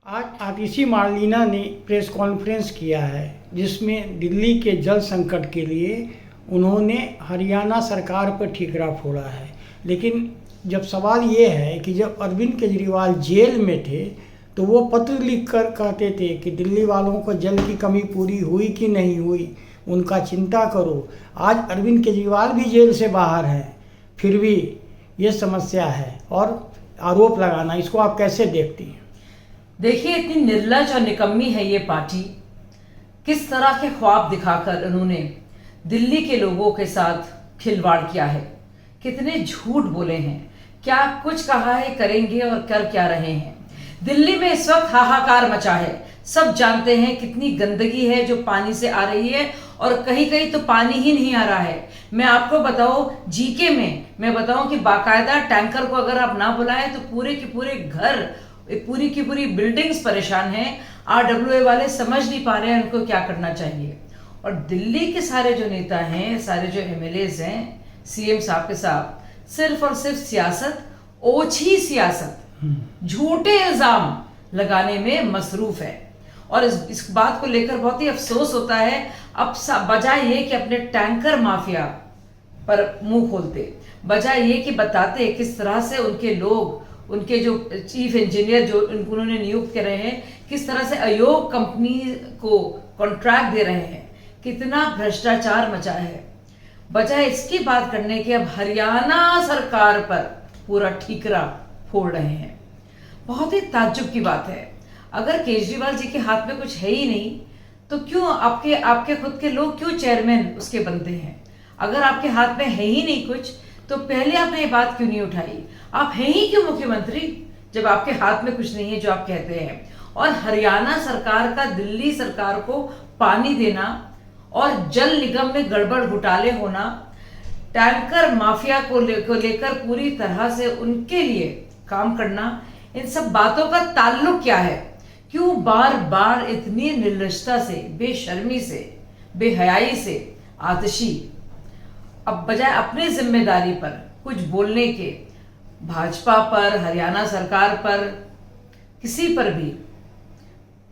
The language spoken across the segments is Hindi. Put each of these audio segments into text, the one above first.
आज आतिशी मार्लिना ने प्रेस कॉन्फ्रेंस किया है जिसमें दिल्ली के जल संकट के लिए उन्होंने हरियाणा सरकार पर ठीकरा फोड़ा है। लेकिन जब सवाल ये है कि जब अरविंद केजरीवाल जेल में थे तो वो पत्र लिखकर कहते थे कि दिल्ली वालों को जल की कमी पूरी हुई कि नहीं हुई, उनका चिंता करो। आज अरविंद केजरीवाल भी जेल से बाहर हैं, फिर भी ये समस्या है और आरोप लगाना, इसको आप कैसे देखती हैं? देखिए, इतनी निर्लज और निकम्मी है ये पार्टी। किस तरह के ख्वाब दिखाकर उन्होंने दिल्ली के लोगों के साथ खिलवाड़ किया है, कितने झूठ बोले हैं, क्या कुछ कहा है करेंगे और कर क्या रहे हैं। दिल्ली में इस वक्त हाहाकार मचा है। सब जानते हैं कितनी गंदगी है जो पानी से आ रही है और कहीं कहीं तो पानी ही नहीं आ रहा है। मैं आपको बताऊं, जीके में मैं बताऊं कि बाकायदा टैंकर को अगर आप ना बुलाएं तो पूरे के पूरे घर, पूरी की पूरी बिल्डिंग्स परेशान हैं। आरडब्ल्यूए वाले समझ नहीं पा रहे हैं उनको क्या करना चाहिए। और दिल्ली के सारे जो नेता हैं, सारे जो एमएलएज हैं, सीएम साहब के साथ सिर्फ और सिर्फ सियासत, ओछी सियासत, झूठे इल्जाम लगाने में मसरूफ है। और इस बात को लेकर बहुत ही अफसोस होता है। अब बजाय ये कि अपने टैंकर माफिया पर मुंह खोलते, बजाय ये कि बताते किस तरह से उनके लोग, उनके जो चीफ इंजीनियर जो उन्होंने नियुक्त कर रहे हैं, किस तरह से अयोग कंपनी को कॉन्ट्रैक्ट दे रहे हैं, कितना भ्रष्टाचार मचा है। बजाय इसकी बात करने के अब हरियाणा सरकार पर पूरा ठीकरा फोड़ रहे हैं। बहुत ही ताज्जुब की बात है। अगर केजरीवाल जी के हाथ में कुछ है ही नहीं तो क्यों आपके खुद के लोग क्यों चेयरमैन उसके बनते हैं? अगर आपके हाथ में है ही नहीं कुछ तो पहले आपने ये बात क्यों नहीं उठाई? आप हैं ही क्यों मुख्यमंत्री जब आपके हाथ में कुछ नहीं है जो आप कहते हैं? और हरियाणा सरकार का दिल्ली सरकार को पानी देना और जल निगम में गड़बड़ घोटाले होना, टैंकर माफिया को लेकर पूरी तरह से उनके लिए काम करना, इन सब बातों का ताल्लुक क्या है? क्यों बार बार इतनी निर्लजता से, बेशर्मी से, बेहयाई से आतिशी अब बजाय अपनी जिम्मेदारी पर कुछ बोलने के भाजपा पर, हरियाणा सरकार पर, किसी पर भी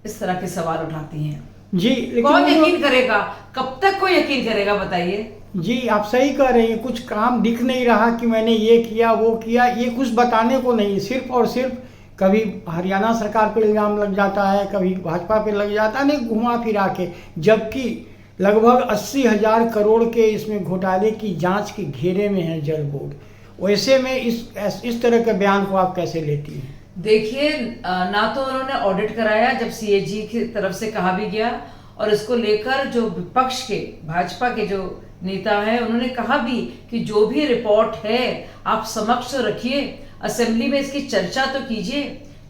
इस तरह के सवाल उठाती हैं जी, लेकिन कौन यकीन करेगा? कब तक कोई यकीन करेगा बताइए? जी, आप सही कह रहे हैं। कुछ काम दिख नहीं रहा कि मैंने ये किया वो किया, ये कुछ बताने को नहीं। सिर्फ और सिर्फ कभी हरियाणा सरकार पे इल्ज़ाम लग जाता है, कभी भाजपा पे लग जाता है, नहीं घुमा फिरा के। जबकि लगभग 80,000 करोड़ के इसमें घोटाले की जांच के घेरे में है जल बोर्ड। वैसे में इस तरह के बयान को आप कैसे लेती हैं? देखिए, ना तो उन्होंने ऑडिट कराया जब सीएजी की तरफ से कहा भी गया, और इसको लेकर जो विपक्ष के, भाजपा के जो नेता हैं, उन्होंने कहा भी कि जो भी रिपोर्ट है आप समक्ष रखिए, असेंबली में इसकी चर्चा तो कीजिए।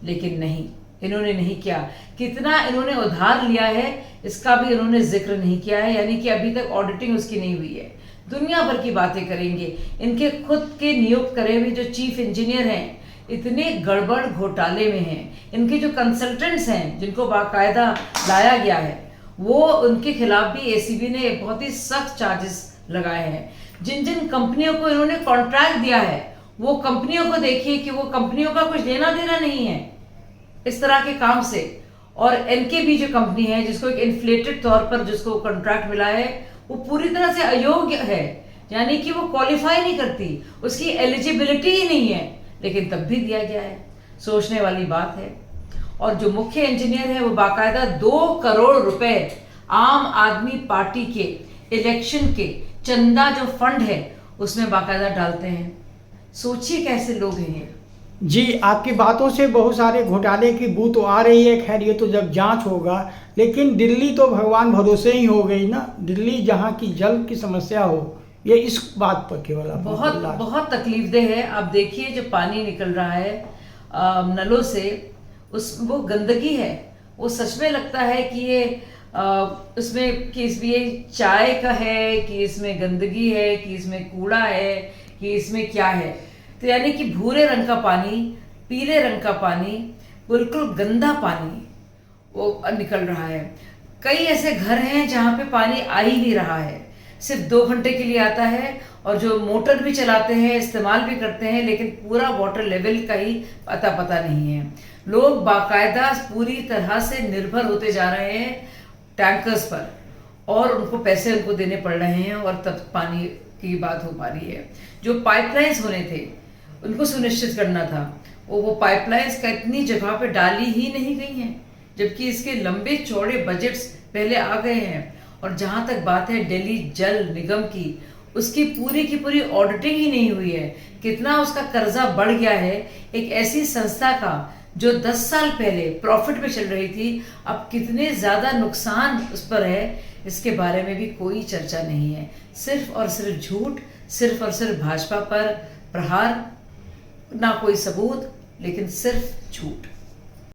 लेकिन नहीं, इन्होंने नहीं किया। कितना इन्होंने उधार लिया है इसका भी इन्होंने जिक्र नहीं किया है, यानी कि अभी तक ऑडिटिंग उसकी नहीं हुई है। दुनिया भर की बातें करेंगे। इनके खुद के नियुक्त करे हुए जो चीफ इंजीनियर हैं इतने गड़बड़ घोटाले में हैं। इनके जो कंसल्टेंट्स हैं जिनको बाकायदा लाया गया है, वो उनके खिलाफ भी एसीबी ने बहुत ही सख्त चार्जेस लगाए हैं। जिन जिन कंपनियों को इन्होंने कॉन्ट्रैक्ट दिया है वो कंपनियों को देखिए कि वो कंपनियों का कुछ लेना देना नहीं है इस तरह के काम से। और एनकेबी जो कंपनी है जिसको एक इन्फ्लेटेड तौर पर जिसको कॉन्ट्रैक्ट मिला है, वो पूरी तरह से अयोग्य है, यानी कि वो क्वालिफाई नहीं करती, उसकी एलिजिबिलिटी ही नहीं है, लेकिन तब भी दिया गया है। सोचने वाली बात है। और जो मुख्य इंजीनियर है वो बाकायदा 2 करोड़ रुपए आम आदमी पार्टी के इलेक्शन के चंदा जो फंड है उसमें बाकायदा डालते हैं। सोचिए कैसे लोग हैं। जी, आपकी बातों से बहुत सारे घोटाले की बू तो आ रही है। खैर, ये तो जब जांच होगा। लेकिन दिल्ली तो भगवान भरोसे ही हो गई ना। दिल्ली जहाँ की जल की समस्या हो, ये इस बात पर केवल बहुत बहुत तकलीफदेह है। आप देखिए जो पानी निकल रहा है नलों से, वो गंदगी है। वो सच में लगता है कि ये इसमें कि ये चाय का है, कि इसमें गंदगी है, कि इसमें कूड़ा है, कि इसमें क्या है। तो यानी कि भूरे रंग का पानी, पीले रंग का पानी, बिल्कुल गंदा पानी वो निकल रहा है। कई ऐसे घर हैं जहाँ पे पानी आ ही नहीं रहा है, सिर्फ 2 घंटे के लिए आता है, और जो मोटर भी चलाते हैं, इस्तेमाल भी करते हैं, लेकिन पूरा वाटर लेवल का ही पता नहीं है। लोग बाकायदा पूरी तरह से निर्भर होते जा रहे हैं टैंकर्स पर, और उनको पैसे उनको देने पड़ रहे हैं, और तब पानी की बात हो पा रही है। जो पाइपलाइंस होने थे उनको सुनिश्चित करना था, वो पाइपलाइंस का इतनी जगह पे डाली ही नहीं गई हैं, जबकि इसके लंबे चौड़े बजट्स पहले आ गए हैं। और जहां तक बात है दिल्ली जल निगम की, उसकी पूरी ऑडिटिंग ही नहीं हुई है। कितना उसका कर्जा बढ़ गया है। एक ऐसी संस्था का जो 10 साल पहले प्रॉफिट में चल रही थी, अब कितने ज्यादा नुकसान उस पर है, इसके बारे में भी कोई चर्चा नहीं है। सिर्फ और सिर्फ झूठ, सिर्फ और सिर्फ भाजपा पर प्रहार, ना कोई सबूत, लेकिन सिर्फ झूठ।